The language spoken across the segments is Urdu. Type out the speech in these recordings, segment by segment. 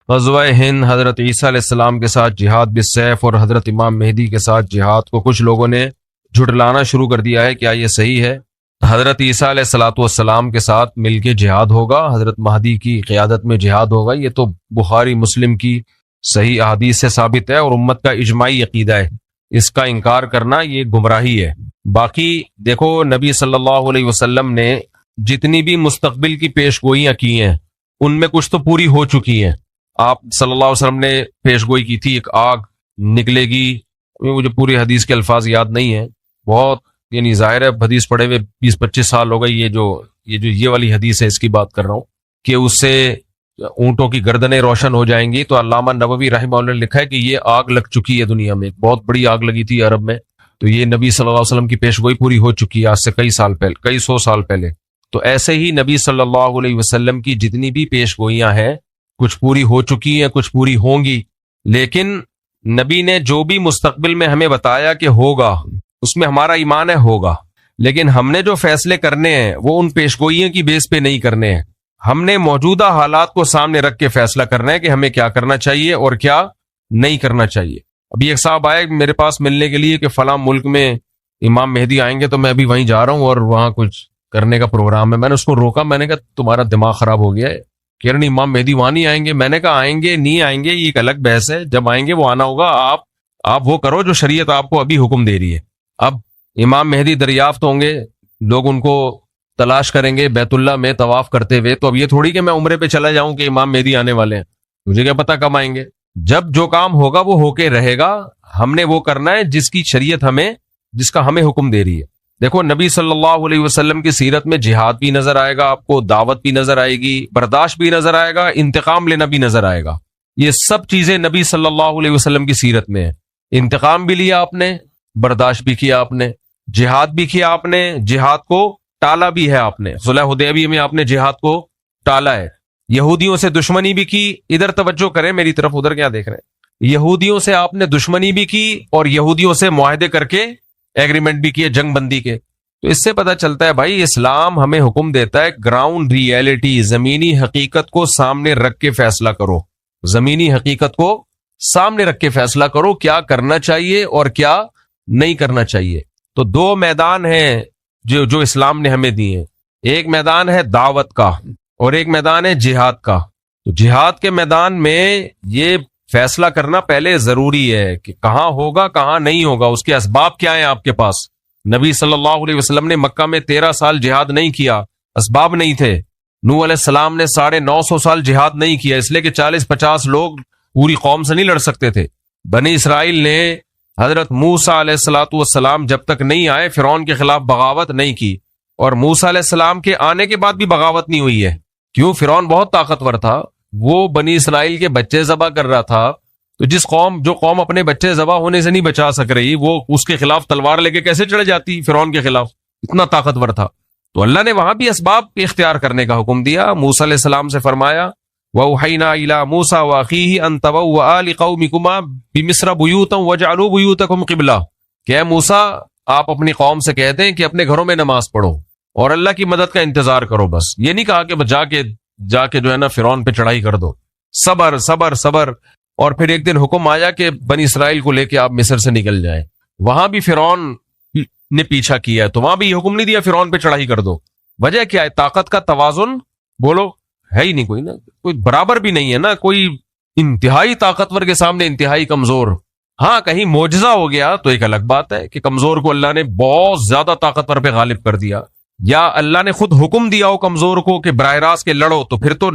غزوہ ہند حضرت عیسیٰ علیہ السلام کے ساتھ جہاد بالسیف اور حضرت امام مہدی کے ساتھ جہاد کو کچھ لوگوں نے جھٹلانا شروع کر دیا ہے. کیا یہ صحیح ہے؟ حضرت عیسیٰ علیہ السلام کے ساتھ مل کے جہاد ہوگا, حضرت مہدی کی قیادت میں جہاد ہوگا. یہ تو بخاری مسلم کی صحیح احادیث سے ثابت ہے اور امت کا اجماعی عقیدہ ہے. اس کا انکار کرنا یہ گمراہی ہے. باقی دیکھو, نبی صلی اللہ علیہ وسلم نے جتنی بھی مستقبل کی پیش گوئیاں کی ہیں ان میں کچھ تو پوری ہو چکی ہیں. آپ صلی اللہ علیہ وسلم نے پیش گوئی کی تھی ایک آگ نکلے گی, مجھے پوری حدیث کے الفاظ یاد نہیں ہیں, بہت یعنی ظاہر ہے حدیث پڑھے ہوئے 20-25 سال ہو گئی. یہ والی حدیث ہے, اس کی بات کر رہا ہوں کہ اس سے اونٹوں کی گردنیں روشن ہو جائیں گی. تو علامہ نووی رحمہ اللہ نے لکھا ہے کہ یہ آگ لگ چکی ہے دنیا میں, ایک بہت بڑی آگ لگی تھی عرب میں. تو یہ نبی صلی اللہ علیہ وسلم کی پیش گوئی پوری ہو چکی ہے آج سے کئی سو سال پہلے. تو ایسے ہی نبی صلی اللہ علیہ وسلم کی جتنی بھی پیش گوئیاں ہیں کچھ پوری ہو چکی ہیں, کچھ پوری ہوں گی. لیکن نبی نے جو بھی مستقبل میں ہمیں بتایا کہ ہوگا اس میں ہمارا ایمان ہے ہوگا, لیکن ہم نے جو فیصلے کرنے ہیں وہ ان پیش گوئیوں کی بیس پہ نہیں کرنے ہیں. ہم نے موجودہ حالات کو سامنے رکھ کے فیصلہ کرنا ہے کہ ہمیں کیا کرنا چاہیے اور کیا نہیں کرنا چاہیے. ابھی ایک صاحب آئے میرے پاس ملنے کے لیے کہ فلاں ملک میں امام مہدی آئیں گے, تو میں ابھی وہیں جا رہا ہوں اور وہاں کچھ کرنے کا پروگرام ہے. میں نے اس کو روکا, میں نے کہا تمہارا دماغ خراب ہو گیا ہے, کہہ رہے امام مہدی وہاں نہیں آئیں گے. میں نے کہا آئیں گے نہیں آئیں گے یہ ایک الگ بحث ہے, جب آئیں گے وہ آنا ہوگا. آپ وہ کرو جو شریعت آپ کو ابھی حکم دے رہی ہے. اب امام مہدی دریافت ہوں گے, لوگ ان کو تلاش کریں گے بیت اللہ میں طواف کرتے ہوئے. تو اب یہ تھوڑی کہ میں عمرے پہ چلا جاؤں کہ امام مہدی آنے والے ہیں, مجھے کیا پتا کب آئیں گے. جب جو کام ہوگا وہ ہو کے رہے گا. ہم نے وہ کرنا ہے جس کی شریعت جس کا ہمیں حکم دے رہی ہے. دیکھو نبی صلی اللہ علیہ وسلم کی سیرت میں جہاد بھی نظر آئے گا آپ کو, دعوت بھی نظر آئے گی, برداشت بھی نظر آئے گا, انتقام لینا بھی نظر آئے گا. یہ سب چیزیں نبی صلی اللہ علیہ وسلم کی سیرت میں ہیں. انتقام بھی لیا آپ نے, برداشت بھی کیا آپ نے, جہاد بھی کیا آپ نے, جہاد کو ٹالا بھی ہے آپ نے. صلح حدیبیہ میں آپ نے جہاد کو ٹالا ہے. یہودیوں سے دشمنی بھی کی. ادھر توجہ کریں میری طرف, ادھر کیا دیکھ رہے ہیں. یہودیوں سے آپ نے دشمنی بھی کی اور یہودیوں سے معاہدے کر کے ایگریمنٹ بھی کیے جنگ بندی کے. تو اس سے پتہ چلتا ہے بھائی اسلام ہمیں حکم دیتا ہے گراؤنڈ ریئلٹی, زمینی حقیقت کو سامنے رکھ کے فیصلہ کرو. زمینی حقیقت کو سامنے رکھ کے فیصلہ کرو کیا کرنا چاہیے اور کیا نہیں کرنا چاہیے. تو دو میدان ہیں جو اسلام نے ہمیں دی ہیں. ایک میدان ہے دعوت کا اور ایک میدان ہے جہاد کا. تو جہاد کے میدان میں یہ فیصلہ کرنا پہلے ضروری ہے کہ کہاں ہوگا کہاں نہیں ہوگا, اس کے اسباب کیا ہیں آپ کے پاس. نبی صلی اللہ علیہ وسلم نے مکہ میں 13 سال جہاد نہیں کیا, اسباب نہیں تھے. نوح علیہ السلام نے 950 سال جہاد نہیں کیا, اس لیے کہ 40-50 لوگ پوری قوم سے نہیں لڑ سکتے تھے. بنی اسرائیل نے حضرت موسیٰ علیہ السلام جب تک نہیں آئے فرعون کے خلاف بغاوت نہیں کی, اور موسیٰ علیہ السلام کے آنے کے بعد بھی بغاوت نہیں ہوئی ہے. کیوں؟ فرعون بہت طاقتور تھا, وہ بنی اسرائیل کے بچے ذبح کر رہا تھا. تو جو قوم اپنے بچے ذبح ہونے سے نہیں بچا سک رہی, وہ اس کے خلاف تلوار لے کے کیسے چڑھ جاتی فرعون کے خلاف, اتنا طاقتور تھا. تو اللہ نے وہاں بھی اسباب اختیار کرنے کا حکم دیا. موسیٰ علیہ السلام سے فرمایا وَأَوْحَيْنَا إِلَىٰ مُوسَىٰ وَأَخِيهِ أَن تَبَوَّآ لِقَوْمِكُمَا بِمِصْرَ بُيُوتًا وَاجْعَلُوا بُيُوتَكُمْ قِبْلَةً. کہ موسیٰ آپ اپنی قوم سے کہہ دیں کہ اپنے گھروں میں نماز پڑھو اور اللہ کی مدد کا انتظار کرو. بس یہ نہیں کہا کہ جا کے جو ہے نا فرعون پہ چڑھائی کر دو. صبر صبر صبر. اور پھر ایک دن حکم آیا کہ بنی اسرائیل کو لے کے آپ مصر سے نکل جائیں. وہاں بھی فرعون نے پیچھا کیا ہے, تو وہاں بھی یہ حکم نہیں دیا فرعون پہ چڑھائی کر دو. وجہ کیا ہے؟ طاقت کا توازن بولو ہے ہی نہیں کوئی, نا کوئی برابر بھی نہیں ہے نا, کوئی انتہائی طاقتور کے سامنے انتہائی کمزور. ہاں کہیں معجزہ ہو گیا تو ایک الگ بات ہے کہ کمزور کو اللہ نے بہت زیادہ طاقتور پہ غالب کر دیا, یا اللہ نے خود حکم دیا ہو کمزور کو کہ براہ راست کے لڑو, تو پھر تو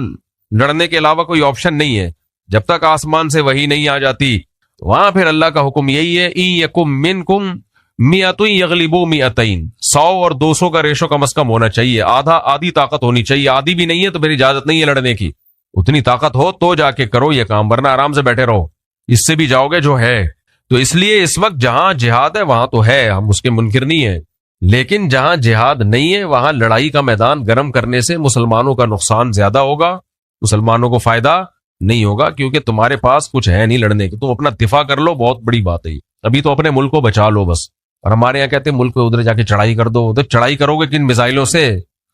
لڑنے کے علاوہ کوئی آپشن نہیں ہے. جب تک آسمان سے وحی نہیں آ جاتی وہاں پھر اللہ کا حکم یہی ہے ان یکم منکم مئۃ یغلبوا مئتین. 100 اور 200 کا ریشو کم از کم ہونا چاہیے, آدھی طاقت ہونی چاہیے. آدھی بھی نہیں ہے تو پھر اجازت نہیں ہے لڑنے کی. اتنی طاقت ہو تو جا کے کرو یہ کام, ورنہ آرام سے بیٹھے رہو, اس سے بھی جاؤ گے جو ہے. تو اس لیے اس وقت جہاں جہاد ہے وہاں تو ہے, ہم اس کے منکر نہیں ہیں, لیکن جہاں جہاد نہیں ہے وہاں لڑائی کا میدان گرم کرنے سے مسلمانوں کا نقصان زیادہ ہوگا, مسلمانوں کو فائدہ نہیں ہوگا, کیونکہ تمہارے پاس کچھ ہے نہیں لڑنے کے. تم اپنا دفاع کر لو, بہت بڑی بات ہے. ابھی تو اپنے ملک کو بچا لو بس. اور ہمارے یہاں کہتے ہیں ملک کو ادھر جا کے چڑھائی کر دو. ادھر چڑھائی کرو گے کن میزائلوں سے؟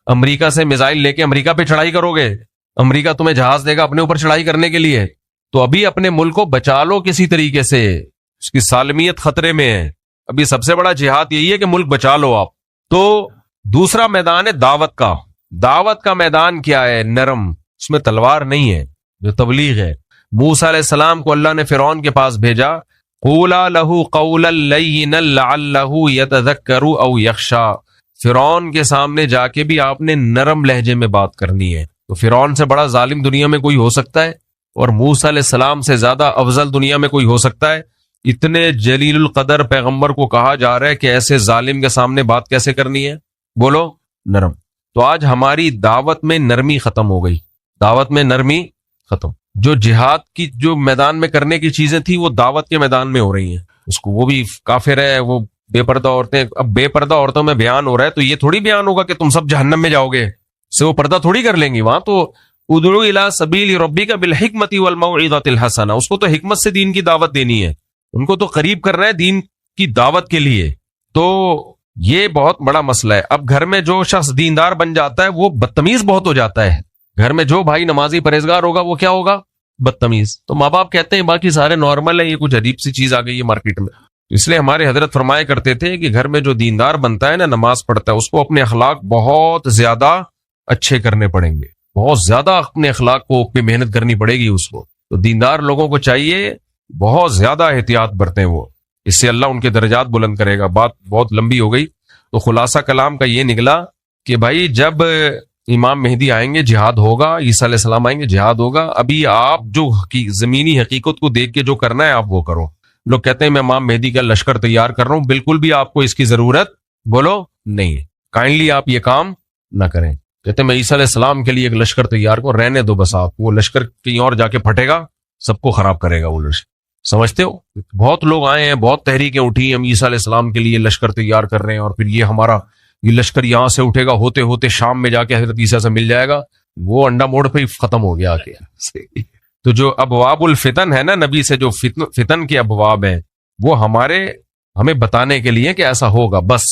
امریکہ سے میزائل لے کے امریکہ پہ چڑھائی کرو گے؟ امریکہ تمہیں جہاز دے گا اپنے اوپر چڑھائی کرنے کے لیے؟ تو ابھی اپنے ملک کو بچا لو کسی طریقے سے، اس کی سالمیت خطرے میں ہے. ابھی سب سے بڑا جہاد یہی ہے کہ ملک بچا لو آپ. تو دوسرا میدان ہے دعوت کا. دعوت کا میدان کیا ہے؟ نرم، اس میں تلوار نہیں ہے، جو تبلیغ ہے. موسیٰ علیہ السلام کو اللہ نے فرعون کے پاس بھیجا، قولا لہ قولا لینا لعلہ یتذکر او یخشی. فرعون کے سامنے جا کے بھی آپ نے نرم لہجے میں بات کرنی ہے. تو فرعون سے بڑا ظالم دنیا میں کوئی ہو سکتا ہے؟ اور موسیٰ علیہ السلام سے زیادہ افضل دنیا میں کوئی ہو سکتا ہے؟ اتنے جلیل القدر پیغمبر کو کہا جا رہا ہے کہ ایسے ظالم کے سامنے بات کیسے کرنی ہے؟ بولو نرم. تو آج ہماری دعوت میں نرمی ختم ہو گئی، دعوت میں نرمی ختم. جو جہاد کی جو میدان میں کرنے کی چیزیں تھیں وہ دعوت کے میدان میں ہو رہی ہیں. اس کو وہ بھی کافر ہے، وہ بے پردہ عورتیں. اب بے پردہ عورتوں میں بیان ہو رہا ہے تو یہ تھوڑی بیان ہوگا کہ تم سب جہنم میں جاؤ گے، سے وہ پردہ تھوڑی کر لیں گی. وہاں تو ادعو الی سبیل ربک بالحکمۃ والموعظۃ الحسنہ، اس کو تو حکمت سے دین کی دعوت دینی ہے، ان کو تو قریب کر رہا ہے دین کی دعوت کے لیے. تو یہ بہت بڑا مسئلہ ہے. اب گھر میں جو شخص دیندار بن جاتا ہے وہ بدتمیز بہت ہو جاتا ہے. گھر میں جو بھائی نمازی پرہیزگار ہوگا وہ کیا ہوگا؟ بدتمیز. تو ماں باپ کہتے ہیں باقی سارے نارمل ہیں، یہ کچھ عجیب سی چیز آ گئی ہے مارکیٹ میں. اس لیے ہمارے حضرت فرمایا کرتے تھے کہ گھر میں جو دیندار بنتا ہے نا، نماز پڑھتا ہے، اس کو اپنے اخلاق بہت زیادہ اچھے کرنے پڑیں گے، بہت زیادہ اپنے اخلاق کو پہ محنت کرنی پڑے گی اس کو. تو دیندار لوگوں کو چاہیے بہت زیادہ احتیاط برتیں، وہ اس سے اللہ ان کے درجات بلند کرے گا. بات بہت لمبی ہو گئی. تو خلاصہ کلام کا یہ نکلا کہ بھائی جب امام مہدی آئیں گے جہاد ہوگا، عیسیٰ علیہ السلام آئیں گے جہاد ہوگا. ابھی آپ جو زمینی حقیقت کو دیکھ کے جو کرنا ہے آپ وہ کرو. لوگ کہتے ہیں میں امام مہدی کا لشکر تیار کر رہا ہوں، بالکل بھی آپ کو اس کی ضرورت بولو نہیں ہے. کائنڈلی آپ یہ کام نہ کریں. کہتے ہیں میں عیسیٰ علیہ السلام کے لیے ایک لشکر تیار کروں، رہنے دو بس. آپ وہ لشکر کہیں اور جا کے پھٹے گا، سب کو خراب کرے گا وہ لشکر. سمجھتے ہو؟ بہت لوگ آئے ہیں، بہت تحریکیں اٹھی، ہم عیسیٰ علیہ السلام کے لیے لشکر تیار کر رہے ہیں، اور پھر یہ ہمارا یہ لشکر یہاں سے اٹھے گا، ہوتے ہوتے شام میں جا کے حضرت عیسیٰ سے مل جائے گا. وہ انڈا موڑ پہ ہی ختم ہو گیا آ کے. تو جو ابواب الفتن ہے نا، نبی سے جو فتن کے ابواب ہیں، وہ ہمیں بتانے کے لیے کہ ایسا ہوگا. بس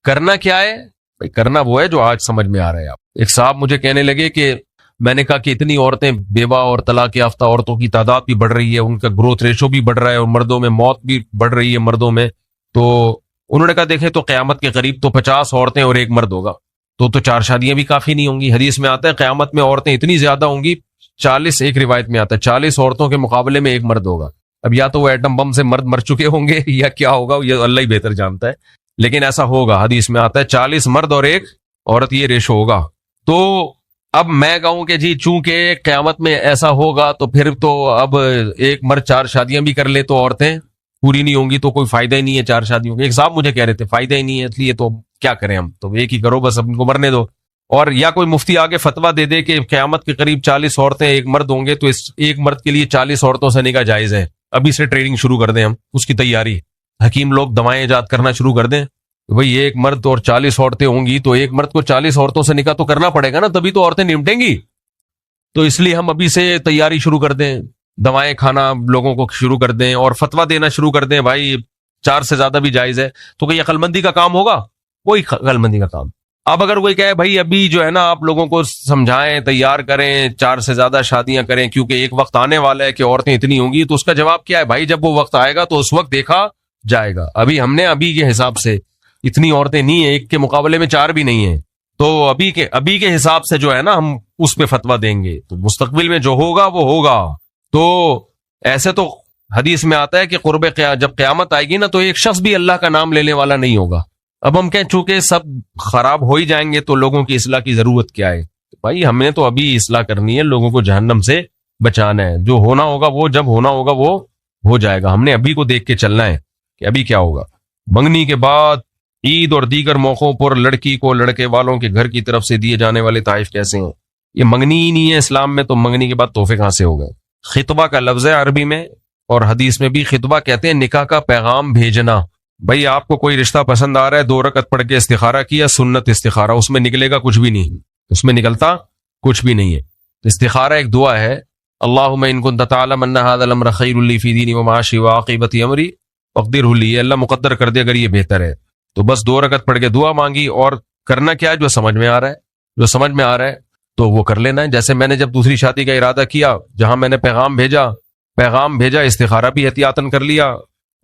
کرنا کیا ہے بھائی؟ کرنا وہ ہے جو آج سمجھ میں آ رہا ہے. آپ ایک صاحب مجھے کہنے لگے کہ میں نے کہا کہ اتنی عورتیں بیوہ اور طلاق یافتہ عورتوں کی تعداد بھی بڑھ رہی ہے، ان کا گروتھ ریشو بھی بڑھ رہا ہے، اور مردوں میں موت بھی بڑھ رہی ہے مردوں میں. تو انہوں نے کہا دیکھیں تو قیامت کے قریب تو 50 عورتیں اور ایک مرد ہوگا، تو 4 شادیاں بھی کافی نہیں ہوں گی. حدیث میں آتا ہے قیامت میں عورتیں اتنی زیادہ ہوں گی، 40 ایک روایت میں آتا ہے 40 عورتوں کے مقابلے میں ایک مرد ہوگا. اب یا تو وہ ایٹم بم سے مرد مر چکے ہوں گے یا کیا ہوگا، یہ اللہ ہی بہتر جانتا ہے، لیکن ایسا ہوگا. حدیث میں آتا ہے 40 مرد اور ایک عورت، یہ ریشو ہوگا. تو اب میں کہوں کہ جی چونکہ قیامت میں ایسا ہوگا تو پھر تو اب ایک مرد 4 شادیاں بھی کر لے تو عورتیں پوری نہیں ہوں گی، تو کوئی فائدہ ہی نہیں ہے 4 شادیوں کا. ایک صاحب مجھے کہہ رہے تھے فائدہ ہی نہیں ہے، اس لیے تو کیا کریں ہم، تو ایک ہی کرو بس، اب ان کو مرنے دو. اور یا کوئی مفتی آگے فتویٰ دے دے کہ قیامت کے قریب 40 عورتیں ایک مرد ہوں گے، تو اس ایک مرد کے لیے 40 عورتوں سے نکاح جائز ہے. ابھی سے ٹریننگ شروع کر دیں ہم، اس کی تیاری. حکیم لوگ دوائیں ایجاد کرنا شروع کر دیں. بھئی ایک مرد اور 40 عورتیں ہوں گی تو ایک مرد کو 40 عورتوں سے نکاح تو کرنا پڑے گا نا، تبھی تو عورتیں نمٹیں گی. تو اس لیے ہم ابھی سے تیاری شروع کر دیں، دوائیں کھانا لوگوں کو شروع کر دیں، اور فتویٰ دینا شروع کر دیں بھائی 4 سے زیادہ بھی جائز ہے. تو کہ یہ عقل مندی کا کام ہوگا؟ کوئی عقل مندی کا کام. اب اگر کوئی کہے بھائی ابھی جو ہے نا آپ لوگوں کو سمجھائیں، تیار کریں، 4 سے زیادہ شادیاں کریں کیونکہ ایک وقت آنے والا ہے کہ عورتیں اتنی ہوں گی، تو اس کا جواب کیا ہے؟ بھائی جب وہ وقت آئے گا تو اس وقت دیکھا جائے گا. ابھی ہم نے ابھی کے حساب سے اتنی عورتیں نہیں ہیں، ایک کے مقابلے میں 4 بھی نہیں ہیں، تو ابھی کے حساب سے جو ہے نا ہم اس پہ فتویٰ دیں گے. تو مستقبل میں جو ہوگا وہ ہوگا. تو ایسے تو حدیث میں آتا ہے کہ جب قیامت آئے گی نا تو ایک شخص بھی اللہ کا نام لینے والا نہیں ہوگا. اب ہم کہیں چونکہ سب خراب ہو ہی جائیں گے تو لوگوں کی اصلاح کی ضرورت کیا ہے؟ بھائی ہم نے تو ابھی اصلاح کرنی ہے، لوگوں کو جہنم سے بچانا ہے. جو ہونا ہوگا وہ جب ہونا ہوگا وہ ہو جائے گا. ہم نے ابھی کو دیکھ کے چلنا ہے کہ ابھی کیا ہوگا. منگنی کے بعد عید اور دیگر موقعوں پر لڑکی کو لڑکے والوں کے گھر کی طرف سے دیے جانے والے تحائف کیسے ہیں؟ یہ منگنی ہی نہیں ہے اسلام میں، تو منگنی کے بعد تحفے کہاں سے ہو گئے؟ خطبہ کا لفظ ہے عربی میں، اور حدیث میں بھی خطبہ کہتے ہیں نکاح کا پیغام بھیجنا. بھائی آپ کو کوئی رشتہ پسند آ رہا ہے، 2 رکعت پڑھ کے استخارہ کیا، سنت استخارہ، اس میں نکلے گا کچھ بھی نہیں، اس میں نکلتا کچھ بھی نہیں ہے. استخارہ ایک دعا ہے، اللہم ان کنت تعلم ان ھذا الامر خیر لی فی دینی ومعاشی وعاقبۃ امری فاقدرہ لی. اللہ مقدر کر دے اگر یہ بہتر ہے. تو بس 2 رکعت پڑھ کے دعا مانگی، اور کرنا کیا ہے؟ جو سمجھ میں آ رہا ہے، جو سمجھ میں آ رہا ہے تو وہ کر لینا ہے. جیسے میں نے جب دوسری شادی کا ارادہ کیا، جہاں میں نے پیغام بھیجا پیغام بھیجا، استخارہ بھی احتیاطاً کر لیا،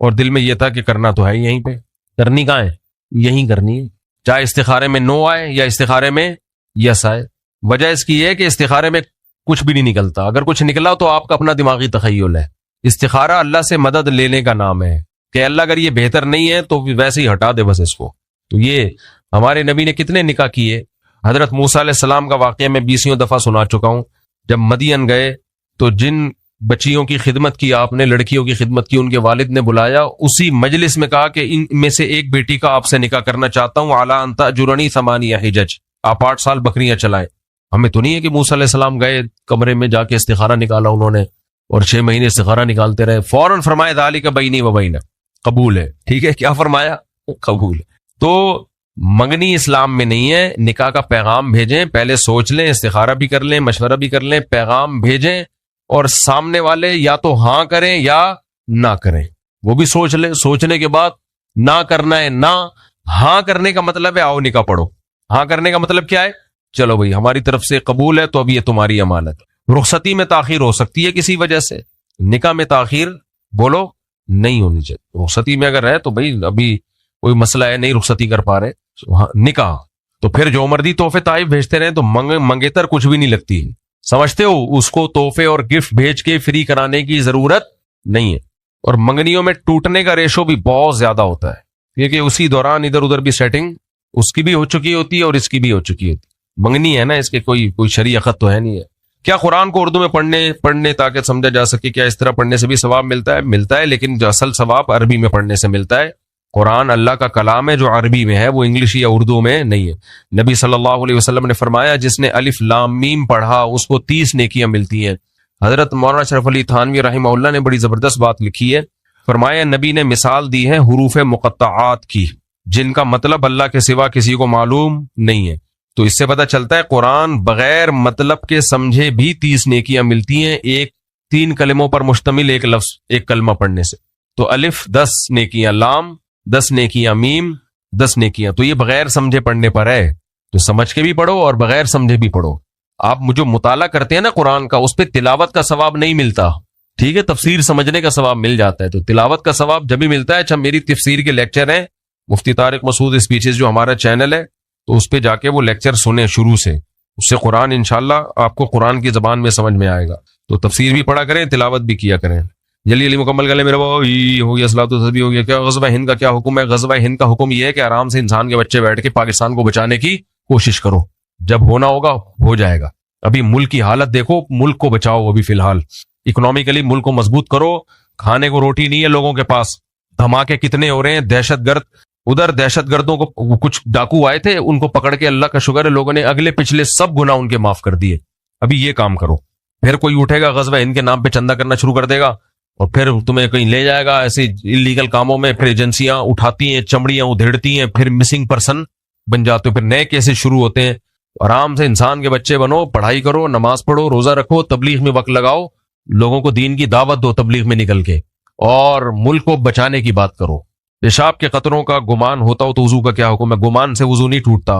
اور دل میں یہ تھا کہ کرنا تو ہے ہی یہیں پہ، کرنی کہاں ہے، یہیں کرنی ہے، چاہے استخارے میں نو آئے یا استخارے میں یس آئے۔ وجہ اس کی ہے کہ استخارے میں کچھ بھی نہیں نکلتا، اگر کچھ نکلا تو آپ کا اپنا دماغی تخیل ہے۔ استخارہ اللہ سے مدد لینے کا نام ہے کہ اللہ اگر یہ بہتر نہیں ہے تو ویسے ہی ہٹا دے بس اس کو۔ تو یہ ہمارے نبی نے کتنے نکاح کیے، حضرت موسیٰ علیہ السلام کا واقعہ میں 20 دفعہ سنا چکا ہوں۔ جب مدین گئے تو جن بچیوں کی خدمت کی آپ نے، لڑکیوں کی خدمت کی، ان کے والد نے بلایا، اسی مجلس میں کہا کہ ان میں سے ایک بیٹی کا آپ سے نکاح کرنا چاہتا ہوں، اعلیٰ انتا جرنی 8 حجج، آپ 8 سال بکریاں چلائیں۔ ہمیں تو نہیں ہے کہ موسیٰ علیہ السلام گئے کمرے میں جا کے استخارہ نکالا انہوں نے اور 6 مہینے استخارہ نکالتے رہے، فوراً فرمایا ذالک بینی و بینک، قبول ہے، ٹھیک ہے، کیا فرمایا، قبول ہے۔ تو منگنی اسلام میں نہیں ہے، نکاح کا پیغام بھیجیں، پہلے سوچ لیں، استخارہ بھی کر لیں، مشورہ بھی کر لیں، پیغام بھیجیں، اور سامنے والے یا تو ہاں کریں یا نہ کریں، وہ بھی سوچ لیں، سوچنے کے بعد نہ کرنا ہے نہ، ہاں کرنے کا مطلب ہے آؤ نکاح پڑھو، ہاں کرنے کا مطلب کیا ہے، چلو بھئی ہماری طرف سے قبول ہے تو اب یہ تمہاری امانت۔ رخصتی میں تاخیر ہو سکتی ہے کسی وجہ سے، نکاح میں تاخیر بولو نہیں ہونی چاہیے۔ رخصتی میں اگر ہے تو بھئی ابھی کوئی مسئلہ ہے، نہیں رخصتی کر پا رہے، نکاح تو پھر جو مرضی تحفے تحائف بھیجتے رہیں تو منگیتر کچھ بھی نہیں لگتی، سمجھتے ہو، اس کو تحفے اور گفٹ بھیج کے فری کرانے کی ضرورت نہیں ہے۔ اور منگنیوں میں ٹوٹنے کا ریشو بھی بہت زیادہ ہوتا ہے، کیونکہ اسی دوران ادھر ادھر بھی سیٹنگ اس کی بھی ہو چکی ہوتی ہے اور اس کی بھی ہو چکی ہوتی ہے۔ منگنی ہے نا، اس کے کوئی شرعی خط تو ہے نہیں ہے۔ کیا قرآن کو اردو میں پڑھنے تاکہ سمجھا جا سکے، کیا اس طرح پڑھنے سے بھی ثواب ملتا ہے، لیکن جو اصل ثواب عربی میں پڑھنے سے ملتا ہے۔ قرآن اللہ کا کلام ہے جو عربی میں ہے، وہ انگلش یا اردو میں نہیں ہے۔ نبی صلی اللہ علیہ وسلم نے فرمایا جس نے الف لام میم پڑھا اس کو 30 نیکیاں ملتی ہیں۔ حضرت مولانا شرف علی تھانوی رحمہ اللہ نے بڑی زبردست بات لکھی ہے، فرمایا نبی نے مثال دی ہے حروف مقطعات کی، جن کا مطلب اللہ کے سوا کسی کو معلوم نہیں ہے۔ تو اس سے پتہ چلتا ہے قرآن بغیر مطلب کے سمجھے بھی 30 نیکیاں ملتی ہیں، 3 کلموں پر مشتمل ایک لفظ، ایک کلمہ پڑھنے سے۔ تو الف 10 نیکیاں، لام 10 نیکیاں، میم 10 نیکیاں، تو یہ بغیر سمجھے پڑھنے پر ہے، تو سمجھ کے بھی پڑھو اور بغیر سمجھے بھی پڑھو۔ آپ جو مطالعہ کرتے ہیں نا قرآن کا، اس پہ تلاوت کا ثواب نہیں ملتا، ٹھیک ہے، تفسیر سمجھنے کا ثواب مل جاتا ہے، تو تلاوت کا ثواب جب بھی ملتا ہے۔ اچھا، میری تفسیر کے لیکچر ہیں مفتی طارق مسعود اسپیچز جو ہمارا چینل ہے، تو اس پہ جا کے وہ لیکچر سنیں شروع سے، اس سے قرآن انشاءاللہ آپ کو قرآن کی زبان میں سمجھ میں آئے گا۔ تو تفسیر بھی پڑھا کریں، تلاوت بھی کیا کریں۔ جلی علی مکمل گلے میرے بھائی ہو گیا، صلاۃ و تسبیح ہو گیا۔ کیا غزوہ ہند کا کیا حکم ہے؟ غزوہ ہند کا حکم یہ ہے کہ آرام سے انسان کے بچے بیٹھ کے پاکستان کو بچانے کی کوشش کرو، جب ہونا ہوگا ہو جائے گا۔ ابھی ملک کی حالت دیکھو، ملک کو بچاؤ، ابھی فی الحال اکنامکلی ملک کو مضبوط کرو۔ کھانے کو روٹی نہیں ہے لوگوں کے پاس، دھماکے کتنے ہو رہے ہیں، دہشت گرد، ادھر دہشت گردوں کو کچھ ڈاکو آئے تھے، ان کو پکڑ کے اللہ کا شکر ہے لوگوں نے اگلے پچھلے سب گناہ ان کے معاف کر دیے۔ ابھی یہ کام کرو، پھر کوئی اٹھے گا غزوہ ہند کے نام پہ چندہ کرنا شروع کر دے گا اور پھر تمہیں کہیں لے جائے گا ایسے انلیگل کاموں میں، پھر ایجنسیاں اٹھاتی ہیں، چمڑیاں ادھیڑتی ہیں، پھر مسنگ پرسن بن جاتے ہو، پھر نئے کیسز شروع ہوتے ہیں۔ آرام سے انسان کے بچے بنو، پڑھائی کرو، نماز پڑھو، روزہ رکھو، تبلیغ میں وقت لگاؤ، لوگوں کو دین کی دعوت دو تبلیغ میں نکل کے، اور ملک کو بچانے کی بات کرو۔ پیشاب کے قطروں کا گمان ہوتا ہو تو وضو کا کیا حکم ہے؟ گمان سے وضو نہیں ٹوٹتا۔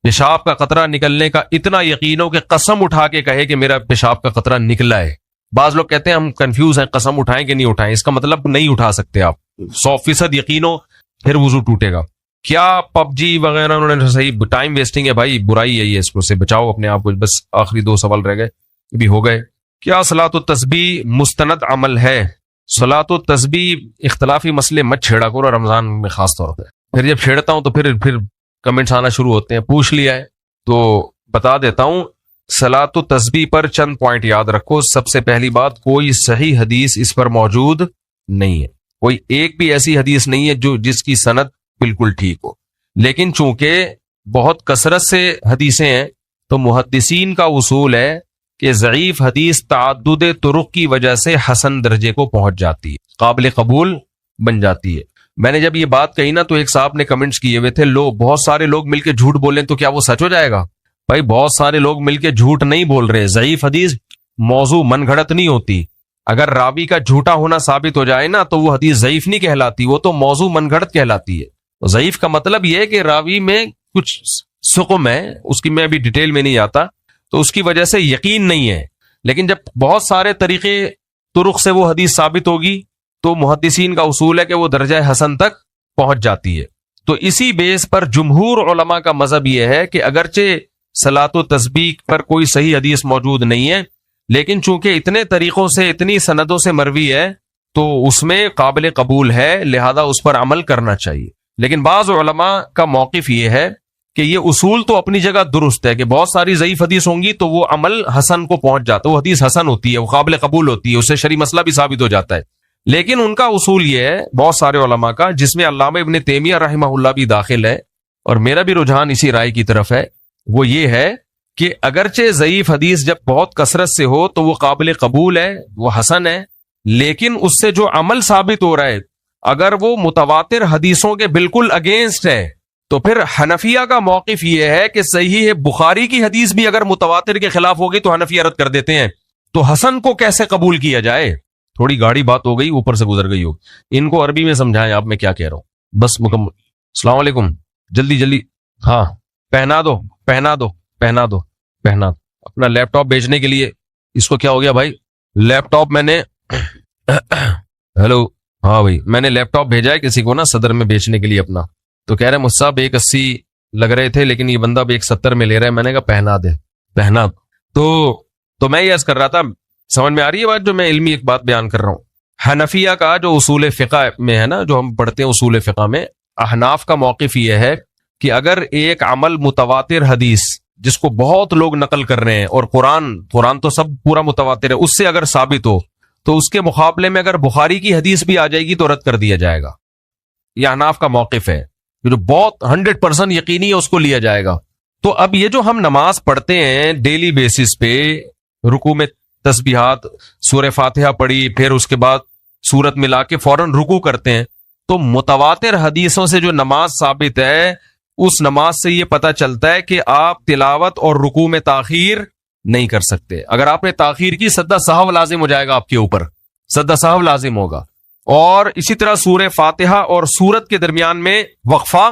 پیشاب کا قطرہ نکلنے کا اتنا یقین ہو کہ قسم اٹھا کے کہے کہ میرا پیشاب کا قطرہ نکلا ہے۔ بعض لوگ کہتے ہیں ہم کنفیوز ہیں، قسم اٹھائیں کہ نہیں اٹھائیں، اس کا مطلب نہیں اٹھا سکتے آپ، 100% یقین ہو پھر وضو ٹوٹے گا۔ کیا پب جی وغیرہ انہوں نے صحیح ٹائم ویسٹنگ ہے بھائی، برائی ہے یہ، اس کو سے بچاؤ اپنے آپ کو۔ بس آخری 2 سوال رہ گئے، بھی ہو گئے۔ کیا صلاۃ التسبیح مستند عمل ہے؟ صلاۃ التسبیح اختلافی مسئلے مت چھیڑا کرو رمضان میں خاص طور پہ، پھر جب چھیڑتا ہوں تو پھر کمنٹس آنا شروع ہوتے ہیں، پوچھ لیا ہے تو بتا دیتا ہوں۔ صلاۃ التسبیح پر چند پوائنٹ یاد رکھو۔ سب سے پہلی بات، کوئی صحیح حدیث اس پر موجود نہیں ہے، کوئی ایک بھی ایسی حدیث نہیں ہے جس کی سند بالکل ٹھیک ہو، لیکن چونکہ بہت کثرت سے حدیثیں ہیں تو محدثین کا اصول ہے کہ ضعیف حدیث تعدد طرق کی وجہ سے حسن درجے کو پہنچ جاتی ہے، قابل قبول بن جاتی ہے۔ میں نے جب یہ بات کہی نا تو ایک صاحب نے کمنٹس کیے ہوئے تھے، بہت سارے لوگ مل کے جھوٹ بولیں تو کیا وہ سچ ہو جائے گا؟ بھائی بہت سارے لوگ مل کے جھوٹ نہیں بول رہے، ضعیف حدیث موضوع من گھڑت نہیں ہوتی۔ اگر راوی کا جھوٹا ہونا ثابت ہو جائے نا تو وہ حدیث ضعیف نہیں کہلاتی، وہ تو موضوع من گھڑت کہلاتی ہے۔ ضعیف کا مطلب یہ ہے کہ راوی میں کچھ سقم ہے، اس کی میں ابھی ڈیٹیل میں نہیں آتا، تو اس کی وجہ سے یقین نہیں ہے۔ لیکن جب بہت سارے طریقے طرق سے وہ حدیث ثابت ہوگی تو محدثین کا اصول ہے کہ وہ درجہ حسن تک پہنچ جاتی ہے. تو اسی بیس پر جمہور علماء کا مذہب یہ ہے کہ اگرچہ صلاۃ و تسبیح پر کوئی صحیح حدیث موجود نہیں ہے، لیکن چونکہ اتنے طریقوں سے اتنی سندوں سے مروی ہے تو اس میں قابل قبول ہے، لہذا اس پر عمل کرنا چاہیے. لیکن بعض علماء کا موقف یہ ہے کہ یہ اصول تو اپنی جگہ درست ہے کہ بہت ساری ضعیف حدیث ہوں گی تو وہ عمل حسن کو پہنچ جاتا ہے، وہ حدیث حسن ہوتی ہے، وہ قابل قبول ہوتی ہے، اس سے شرعی مسئلہ بھی ثابت ہو جاتا ہے. لیکن ان کا اصول یہ ہے بہت سارے علماء کا، جس میں علامہ ابن تیمیہ رحمہ اللہ بھی داخل ہے، اور میرا بھی رجحان اسی رائے کی طرف ہے، وہ یہ ہے کہ اگرچہ ضعیف حدیث جب بہت کثرت سے ہو تو وہ قابل قبول ہے، وہ حسن ہے، لیکن اس سے جو عمل ثابت ہو رہا ہے اگر وہ متواتر حدیثوں کے بالکل اگینسٹ ہے تو پھر حنفیہ کا موقف یہ ہے کہ صحیح بخاری کی حدیث بھی اگر متواتر کے خلاف ہوگی تو حنفیہ رد کر دیتے ہیں. تو حسن کو کیسے قبول کیا جائے؟ تھوڑی گاڑی بات ہو گئی، اوپر سے گزر گئی ہوگی، ان کو عربی میں سمجھائیں آپ میں کیا کہہ رہا ہوں بس مکمل. السلام علیکم، جلدی جلدی، ہاں پہنا دو پہنا دو پہنا دو پہنا دو. اپنا لیپ ٹاپ بیچنے کے لیے، اس کو کیا ہو گیا بھائی؟ لیپ ٹاپ میں نے ہیلو، ہاں بھائی میں نے لیپ ٹاپ بھیجا ہے کسی کو نا صدر میں بیچنے کے لیے اپنا، تو کہہ رہے مجھ صاحب 180 لگ رہے تھے لیکن یہ بندہ 170 میں لے رہا ہے. میں نے کہا پہنا دے پہنا. تو میں یہ عرض کر رہا تھا، سمجھ میں آ رہی ہے بات جو میں علمی ایک بات بیان کر رہا ہوں. حنفیہ کا جو اصول فقہ میں ہے نا، جو ہم پڑھتے ہیں اصول فقہ میں، احناف کا موقف یہ ہے کہ اگر ایک عمل متواتر حدیث جس کو بہت لوگ نقل کر رہے ہیں، اور قرآن تو سب پورا متواتر ہے، اس سے اگر ثابت ہو تو اس کے مقابلے میں اگر بخاری کی حدیث بھی آ جائے گی تو رد کر دیا جائے گا. یہ احناف کا موقف ہے جو بہت 100% یقینی ہے، اس کو لیا جائے گا. تو اب یہ جو ہم نماز پڑھتے ہیں ڈیلی بیسس پہ، رکوع میں تسبیحات، سورہ فاتحہ پڑھی، پھر اس کے بعد سورت ملا کے فوراً رکوع کرتے ہیں، تو متواتر حدیثوں سے جو نماز ثابت ہے اس نماز سے یہ پتہ چلتا ہے کہ آپ تلاوت اور رکوع میں تاخیر نہیں کر سکتے. اگر آپ نے تاخیر کی سجدہ سہو لازم ہو جائے گا، آپ کے اوپر سجدہ سہو لازم ہوگا. اور اسی طرح سورہ فاتحہ اور سورت کے درمیان میں وقفہ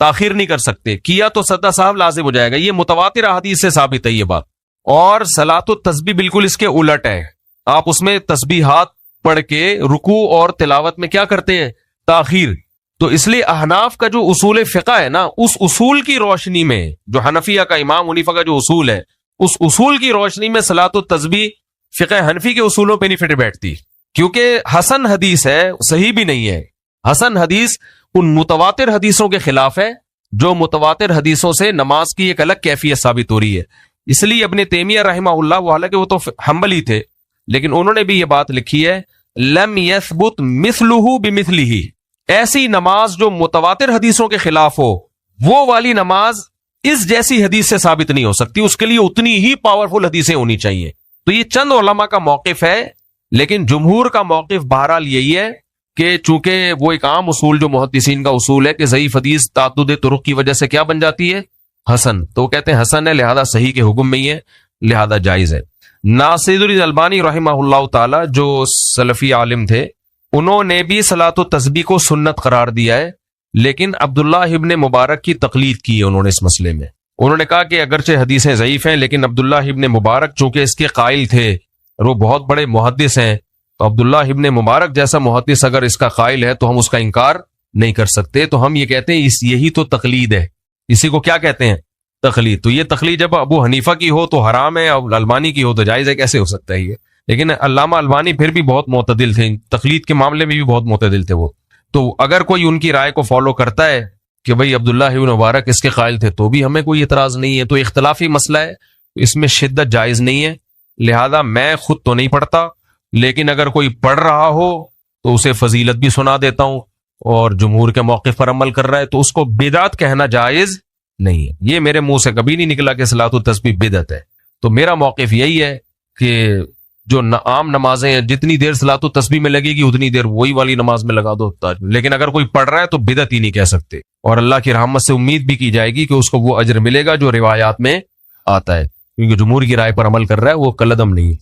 تاخیر نہیں کر سکتے، کیا تو سجدہ سہو لازم ہو جائے گا. یہ متواتر احادیث سے ثابت ہے یہ بات. اور صلاۃ التسبیح بالکل اس کے الٹ ہے، آپ اس میں تسبیحات پڑھ کے رکوع اور تلاوت میں کیا کرتے ہیں؟ تاخیر. تو اس لیے احناف کا جو اصول فقہ ہے نا، اس اصول کی روشنی میں، جو حنفیہ کا امام حنیفہ کا جو اصول ہے، اس اصول کی روشنی میں صلاۃ التسبیح فقہ حنفی کے اصولوں پہ نہیں فٹ بیٹھتی، کیونکہ حسن حدیث ہے، صحیح بھی نہیں ہے. حسن حدیث ان متواتر حدیثوں کے خلاف ہے، جو متواتر حدیثوں سے نماز کی ایک الگ کیفیت ثابت ہو رہی ہے. اس لیے ابن تیمیہ رحمہ اللہ، وہ حالانکہ وہ تو حنبلی تھے، لیکن انہوں نے بھی یہ بات لکھی ہے، لم یثبت مثلہ بمثلہ، ایسی نماز جو متواتر حدیثوں کے خلاف ہو، وہ والی نماز اس جیسی حدیث سے ثابت نہیں ہو سکتی، اس کے لیے اتنی ہی پاورفل حدیثیں ہونی چاہیے. تو یہ چند علماء کا موقف ہے، لیکن جمہور کا موقف بہرحال یہی ہے کہ چونکہ وہ ایک عام اصول جو محدثین کا اصول ہے کہ ضعیف حدیث تعدد طرق کی وجہ سے کیا بن جاتی ہے؟ حسن. تو وہ کہتے ہیں حسن ہے، لہذا صحیح کے حکم میں ہی ہے، لہذا جائز ہے. ناصر الالبانی رحمہ اللہ تعالی جو سلفی عالم تھے، انہوں نے بھی صلاۃ و تسبیح کو سنت قرار دیا ہے، لیکن عبداللہ ابن مبارک کی تقلید کی ہے انہوں نے اس مسئلے میں. انہوں نے کہا کہ اگرچہ حدیثیں ضعیف ہیں لیکن عبداللہ ابن مبارک چونکہ اس کے قائل تھے اور وہ بہت بڑے محدث ہیں، تو عبداللہ ابن مبارک جیسا محدث اگر اس کا قائل ہے تو ہم اس کا انکار نہیں کر سکتے. تو ہم یہ کہتے ہیں یہی تو تقلید ہے، اسی کو کیا کہتے ہیں؟ تقلید. تو یہ تقلید جب ابو حنیفہ کی ہو تو حرام ہے، اور البانی کی ہو تو جائز ہے، کیسے ہو سکتا ہے یہ؟ لیکن علامہ البانی پھر بھی بہت معتدل تھے، تقلید کے معاملے میں بھی بہت معتدل تھے وہ. تو اگر کوئی ان کی رائے کو فالو کرتا ہے کہ بھئی عبداللہ ابن مبارک اس کے قائل تھے تو بھی ہمیں کوئی اعتراض نہیں ہے. تو اختلافی مسئلہ ہے، اس میں شدت جائز نہیں ہے. لہذا میں خود تو نہیں پڑھتا، لیکن اگر کوئی پڑھ رہا ہو تو اسے فضیلت بھی سنا دیتا ہوں، اور جمہور کے موقف پر عمل کر رہا ہے تو اس کو بدعت کہنا جائز نہیں ہے. یہ میرے منہ سے کبھی نہیں نکلا کہ صلاۃ التسبیح بدعت ہے. تو میرا موقف یہی ہے کہ جو عام نمازیں ہیں، جتنی دیر صلاۃ التسبیح میں لگے گی اتنی دیر وہی والی نماز میں لگا دو. لیکن اگر کوئی پڑھ رہا ہے تو بدعت ہی نہیں کہہ سکتے، اور اللہ کی رحمت سے امید بھی کی جائے گی کہ اس کو وہ اجر ملے گا جو روایات میں آتا ہے، کیونکہ جمہور کی رائے پر عمل کر رہا ہے، وہ کالعدم نہیں.